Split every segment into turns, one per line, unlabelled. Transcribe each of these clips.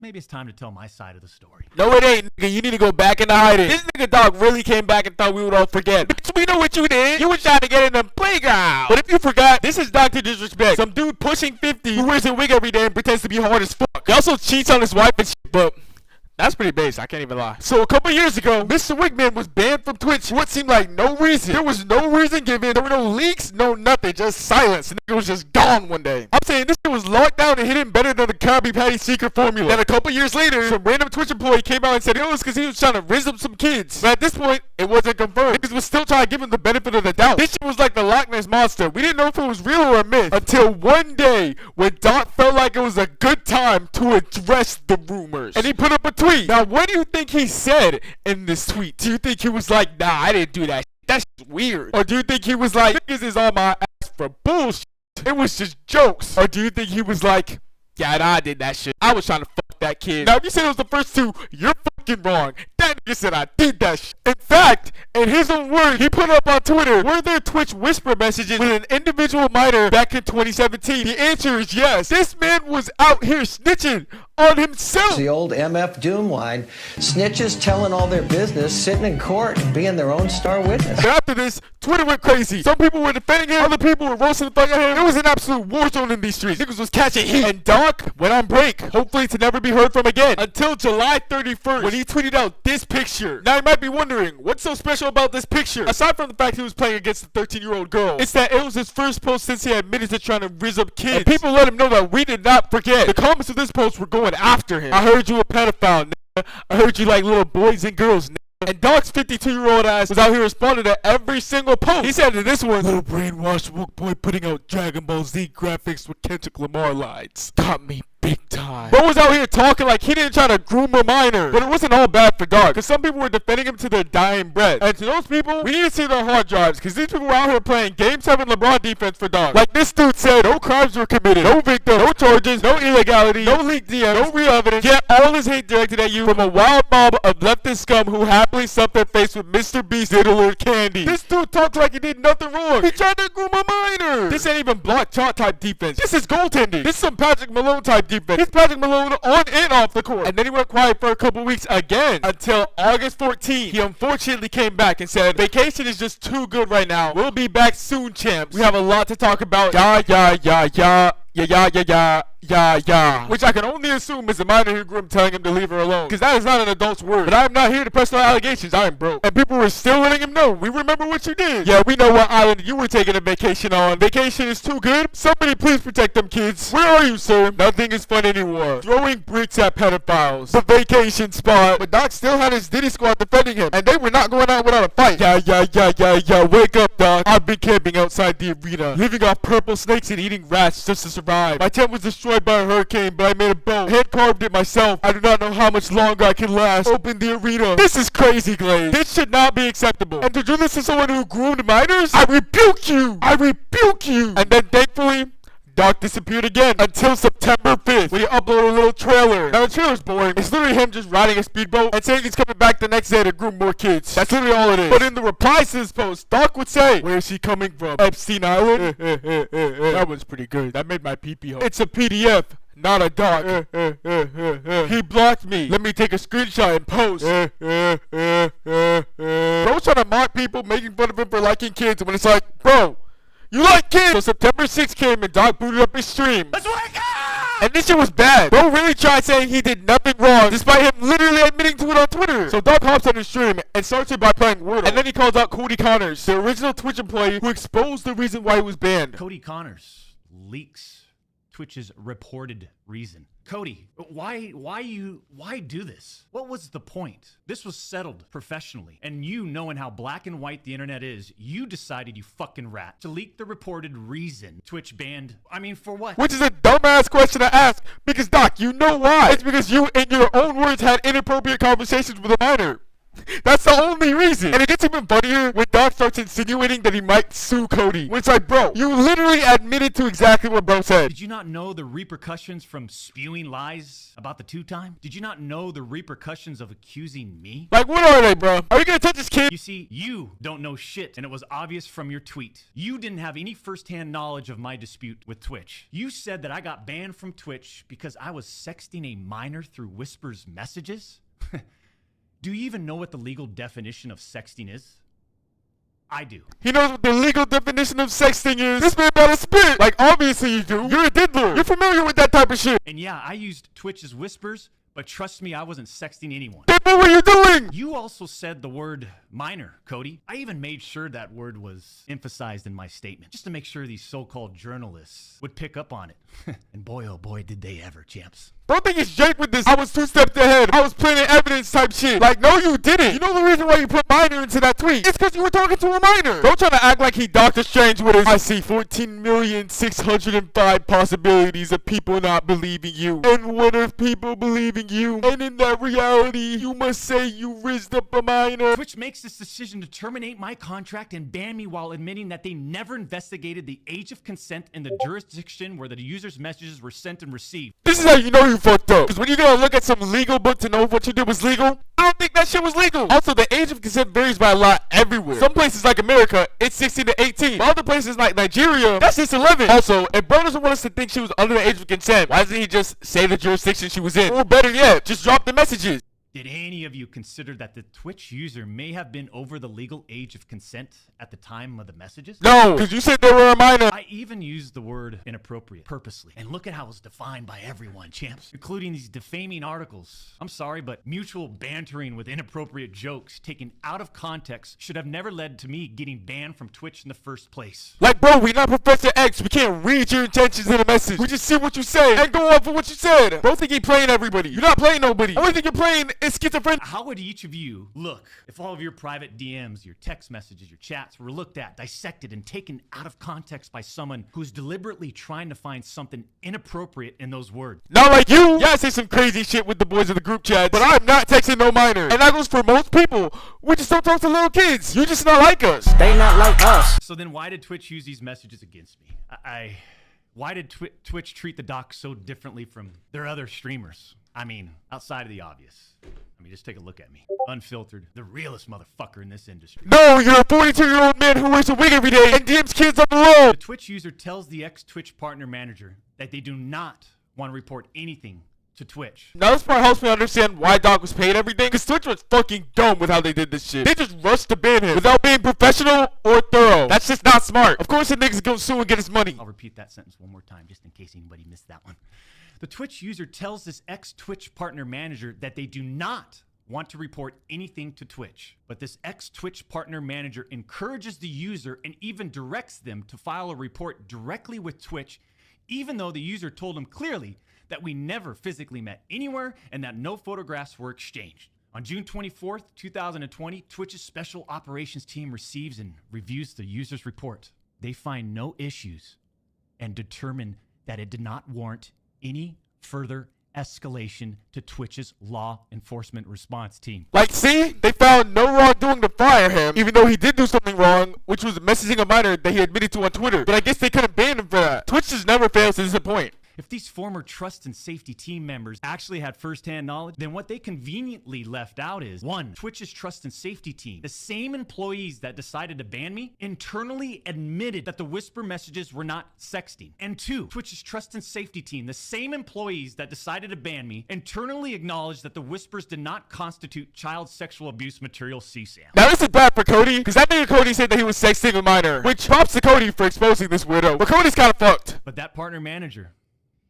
maybe it's time to tell my side of the story.
No, it ain't, nigga. You need to go back into hiding. This nigga dog really came back and thought we would all forget. Bitch, we know what you did. You were trying to get in the playground. But if you forgot, this is Dr. Disrespect. Some dude pushing 50 who wears a wig every day and pretends to be hard as fuck. He also cheats on his wife and shit, but that's pretty base, I can't even lie. So a couple years ago, Mr. Wigman was banned from Twitch for what seemed like no reason. There was no reason given. There were no leaks, no nothing, just silence. The nigga was just gone one day. I'm saying this shit was locked down and hidden better than the Krabby Patty secret formula. Then a couple years later, some random Twitch employee came out and said it was because he was trying to rizz up some kids. But at this point, it wasn't confirmed. Niggas was still trying to give him the benefit of the doubt. This shit was like the Loch Ness Monster. We didn't know if it was real or a myth until one day when Doc felt like it was a good time to address the rumors. And he put up a tweet. Now, what do you think he said in this tweet? Do you think he was like, nah, I didn't do that? That's weird. Or do you think he was like, niggas is on my ass for bullshit? It was just jokes. Or do you think he was like, yeah, nah, I did that shit. I was trying to fuck that kid. Now, if you said it was the first two, you're fucking wrong. That nigga said I did that shit. In fact, in his own words, he put up on Twitter, were there Twitch whisper messages with an individual minor back in 2017? The answer is yes. This man was out here snitching on himself.
The old MF Doom line, snitches telling all their business, sitting in court and being their own star witness.
And after this, Twitter went crazy. Some people were defending him, other people were roasting the fuck out of him. It was an absolute war zone in these streets. Niggas was catching heat. And Doc went on break, hopefully to never be heard from again, until July 31st, when he tweeted out this picture. Now you might be wondering, what's so special about this picture? Aside from the fact he was playing against a 13-year-old girl, it's that it was his first post since he admitted to trying to rizz up kids. And people let him know that we did not forget. The comments of this post were going after him. I heard you a pedophile, nigga. I heard you like little boys and girls, nigga. And Doc's 52-year-old ass was out here responding to every single post. He said to this one, little brainwashed woke boy putting out Dragon Ball Z graphics with Kendrick Lamar lines. Got me big time. Bro was out here talking like he didn't try to groom a minor. But it wasn't all bad for Doc, because some people were defending him to their dying breath. And to those people, we need to see their hard drives, because these people were out here playing Game 7 LeBron defense for Doc. Like this dude said, no crimes were committed, no victim, no charges, no illegality, no leaked DMs, no real evidence, yet all his hate directed at you from a wild mob of leftist scum who happily stuffed their face with Mr. Beast diddler candy. This dude talked like he did nothing wrong. He tried to groom a minor. This ain't even block shot type defense. This is goaltending. This is some Patrick Malone type defense. He's Patrick Malone on and off the court. And then he went quiet for a couple weeks again until August 14th. He unfortunately came back and said, vacation is just too good right now. We'll be back soon, champs. We have a lot to talk about. Which I can only assume is the minor who grew him telling him to leave her alone. Because that is not an adult's word. But I am not here to press no allegations. I am broke. And people were still letting him know, we remember what you did. Yeah, we know what island you were taking a vacation on. Vacation is too good? Somebody please protect them kids. Where are you, sir? Nothing is fun anymore. Throwing bricks at pedophiles. The vacation spot. But Doc still had his Diddy squad defending him. And they were not going out without a fight. Yeah. Wake up, Doc. I've been camping outside the arena, living off purple snakes and eating rats just to survive. My tent was destroyed by a hurricane, but I made a boat. Hand carved it myself. I do not know how much longer I can last. Open the arena. This is crazy, Glaze. This should not be acceptable. And to do this to someone who groomed minors? I rebuke you! I rebuke you! And then thankfully, Doc disappeared again until September 5th when he uploaded a little trailer. Now the trailer's boring. It's literally him just riding a speedboat and saying he's coming back the next day to groom more kids. That's literally all it is. But in the replies to this post, Doc would say, where is he coming from? Epstein Island? That was pretty good. That made my pee-pee hole. It's a PDF. Not a doc. He blocked me. Let me take a screenshot and post. Bro's trying to mock people, making fun of him for liking kids when it's like, bro, you like kids! So September 6th came and Doc booted up his stream. Let's wake up! And this shit was bad. Bro really tried saying he did nothing wrong, despite him literally admitting to it on Twitter. So Doc hops on his stream and starts it by playing Wordle. And then he calls out Cody Connors, the original Twitch employee who exposed the reason why he was banned.
Cody Connors leaks Twitch's reported reason. Cody, why do this? What was the point? This was settled professionally. And you, knowing how black and white the internet is, you decided, you fucking rat, to leak the reported reason Twitch banned. I mean, for what?
Which is a dumbass question to ask, because Doc, you know why. It's because you, in your own words, had inappropriate conversations with a minor. That's the only reason. And it gets even funnier when Doc starts insinuating that he might sue Cody. When it's like, bro, you literally admitted to exactly what bro said.
Did you not know the repercussions from spewing lies about the 2-time? Did you not know the repercussions of accusing me?
Like, what are they, bro? Are you gonna touch this kid?
You see, you don't know shit, and it was obvious from your tweet. You didn't have any firsthand knowledge of my dispute with Twitch. You said that I got banned from Twitch because I was sexting a minor through Whisper's messages? Do you even know what the legal definition of sexting is? I do.
He knows what the legal definition of sexting is. This man better spit. Like, obviously you do. You're a diddler. You're familiar with that type of shit.
And yeah, I used Twitch's Whispers, but trust me, I wasn't sexting anyone.
Then what were you doing?
You also said the word minor, Cody. I even made sure that word was emphasized in my statement, just to make sure these so-called journalists would pick up on it. And boy, oh boy, did they ever, champs.
Don't think it's Jake with this. I was 2 steps ahead. I was planning evidence type shit. Like, no, you didn't. You know the reason why you put minor into that tweet? It's because you were talking to a minor. Don't try to act like he Doctor Strange with his, I see 14,605 possibilities of people not believing you. And what if people believing you? And in that reality, you must say you rizzed up a minor.
Twitch makes this decision to terminate my contract and ban me while admitting that they never investigated the age of consent in the jurisdiction where the user's messages were sent and received.
This is how you know you fucked up. Because when you go look at some legal book to know if what you did was legal, I don't think that shit was legal. Also, the age of consent varies by a lot everywhere. Some places like America, it's 16 to 18. But other places like Nigeria, that's just 11. Also, if bro doesn't want us to think she was under the age of consent, why doesn't he just say the jurisdiction she was in? Or better yet, just drop the messages.
Did any of you consider that the Twitch user may have been over the legal age of consent at the time of the messages?
No, because you said they were a minor.
I even used the word inappropriate purposely. And look at how it's defined by everyone, champs, including these defaming articles. I'm sorry, but mutual bantering with inappropriate jokes taken out of context should have never led to me getting banned from Twitch in the first place.
Like, bro, we not Professor X. We can't read your intentions in a message. We just see what you say and go off of what you said. Bro think he playing everybody. You're not playing nobody. Only thing you're playing is schizophrenia.
How would each of you look if all of your private DMs, your text messages, your chats were looked at, dissected, and taken out of context by someone who's deliberately trying to find something inappropriate in those words?
Not like you. Yeah, I say some crazy shit with the boys in the group chat, but I'm not texting no minor. And that goes for most people. We just don't talk to little kids. You're just not like us.
They not like us.
So then why did Twitch use these messages against me? Why did Twitch treat the doc so differently from their other streamers? I mean, outside of the obvious. I mean, just take a look at me. Unfiltered, the realest motherfucker in this industry.
No, you're a 42-year-old man who wears a wig every day and DMs kids on the road.
The Twitch user tells the ex-Twitch partner manager that they do not want to report anything to Twitch.
Now this part helps me understand why Doc was paid everything, because Twitch was fucking dumb with how they did this shit. They just rushed to ban him without being professional or thorough. That's just not smart. Of course the niggas go sue and get his money.
I'll repeat that sentence one more time just in case anybody missed that one. The Twitch user tells this ex-Twitch partner manager that they do not want to report anything to Twitch. But this ex-Twitch partner manager encourages the user and even directs them to file a report directly with Twitch, even though the user told him clearly that we never physically met anywhere and that no photographs were exchanged. On June 24th, 2020, Twitch's special operations team receives and reviews the user's report. They find no issues and determine that it did not warrant any further escalation to Twitch's law enforcement response team.
Like, see? They found no wrongdoing to fire him, even though he did do something wrong, which was messaging a minor that he admitted to on Twitter. But I guess they couldn't ban him for that. Twitch just never fails to disappoint.
If these former trust and safety team members actually had firsthand knowledge, then what they conveniently left out is, 1, Twitch's trust and safety team, the same employees that decided to ban me, internally admitted that the whisper messages were not sexting. And 2, Twitch's trust and safety team, the same employees that decided to ban me, internally acknowledged that the whispers did not constitute child sexual abuse material CSAM.
Now this is bad for Cody, because that nigga Cody said that he was sexting a minor, which props to Cody for exposing this weirdo. But Cody's kind of fucked.
But that partner manager,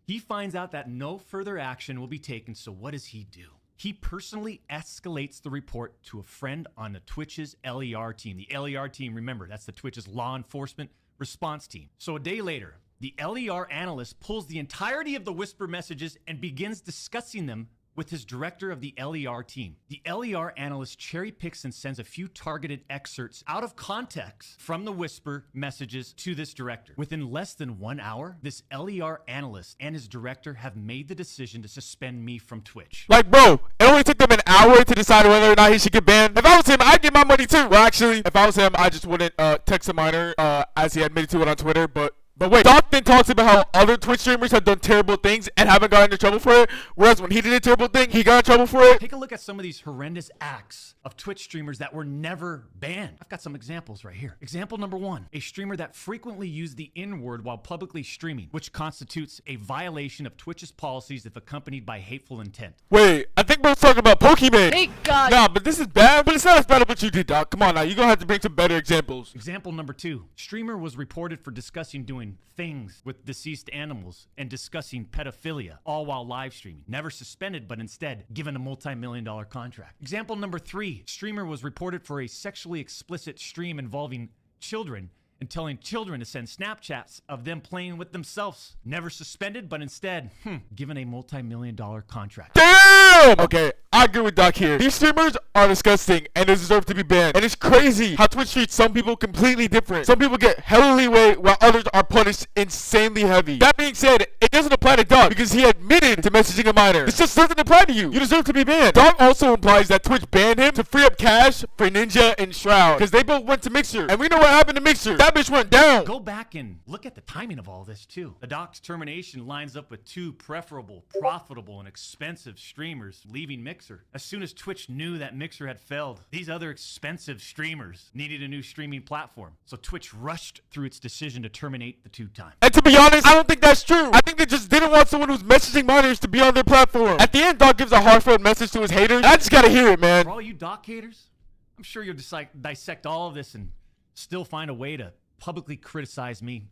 he finds out that no further action will be taken, so what does he do? He personally escalates the report to a friend on the Twitch's LER team. The LER team, remember, that's the Twitch's law enforcement response team. So a day later, the LER analyst pulls the entirety of the whisper messages and begins discussing them with his director of the LER team. The LER analyst cherry picks and sends a few targeted excerpts out of context from the whisper messages to this director. Within less than 1 hour, this LER analyst and his director have made the decision to suspend me from Twitch.
Like, bro, it only literally took them an hour to decide whether or not he should get banned. If I was him, I'd get my money too. Well, actually, if I was him, I just wouldn't text a minor as he admitted to it on Twitter. But wait, Doc then talks about how other Twitch streamers have done terrible things and haven't gotten into trouble for it, whereas when he did a terrible thing, he got in trouble for it.
Take a look at some of these horrendous acts of Twitch streamers that were never banned. I've got some examples right here. Example number 1, a streamer that frequently used the N-word while publicly streaming, which constitutes a violation of Twitch's policies if accompanied by hateful intent.
Wait, I think we're talking about Pokemon.
Hey, God.
Nah, but this is bad, but it's not as bad as what you did, Doc. Come on now, you're gonna have to bring some better examples.
Example number 2, streamer was reported for discussing doing things with deceased animals and discussing pedophilia, all while live streaming. Never suspended, but instead given a multi-million-dollar contract. Example number 3, streamer was reported for a sexually explicit stream involving children and telling children to send Snapchats of them playing with themselves. Never suspended, but instead, given a multi-million-dollar contract.
Damn! Okay, I agree with Doc here. These streamers are disgusting and they deserve to be banned. And it's crazy how Twitch treats some people completely different. Some people get hella leeway while others are punished insanely heavy. That being said, it doesn't apply to Doc because he admitted to messaging a minor. This just doesn't apply to you. You deserve to be banned. Doc also implies that Twitch banned him to free up cash for Ninja and Shroud because they both went to Mixer. And we know what happened to Mixer. That bitch went down.
Go back and look at the timing of all this too. The Doc's termination lines up with 2 preferable, profitable, and expensive streamers leaving Mixer. As soon as Twitch knew that Mixer had failed, these other expensive streamers needed a new streaming platform. So Twitch rushed through its decision to terminate the 2-time.
And to be honest, I don't think that's true. I think they just didn't want someone who's messaging minors to be on their platform. At the end, Doc gives a heartfelt message to his haters. I just gotta hear it, man.
For all you Doc haters, I'm sure you'll dissect all of this and still find a way to publicly criticize me.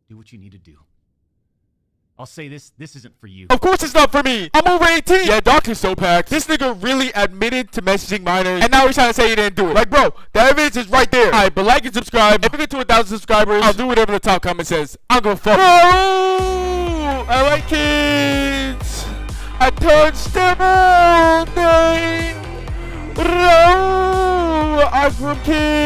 Do what you need to do. I'll say this isn't for you.
Of course it's not for me. I'm over 18. Yeah, Doc is so packed. This nigga really admitted to messaging minors, and now he's trying to say he didn't do it. Like, bro, the evidence is right there. Alright, but like and subscribe. If we get to 1,000 subscribers, I'll do whatever the top comment says. I'm gonna fuck. No! I like kids. I touched them all night. No! I'm from kids.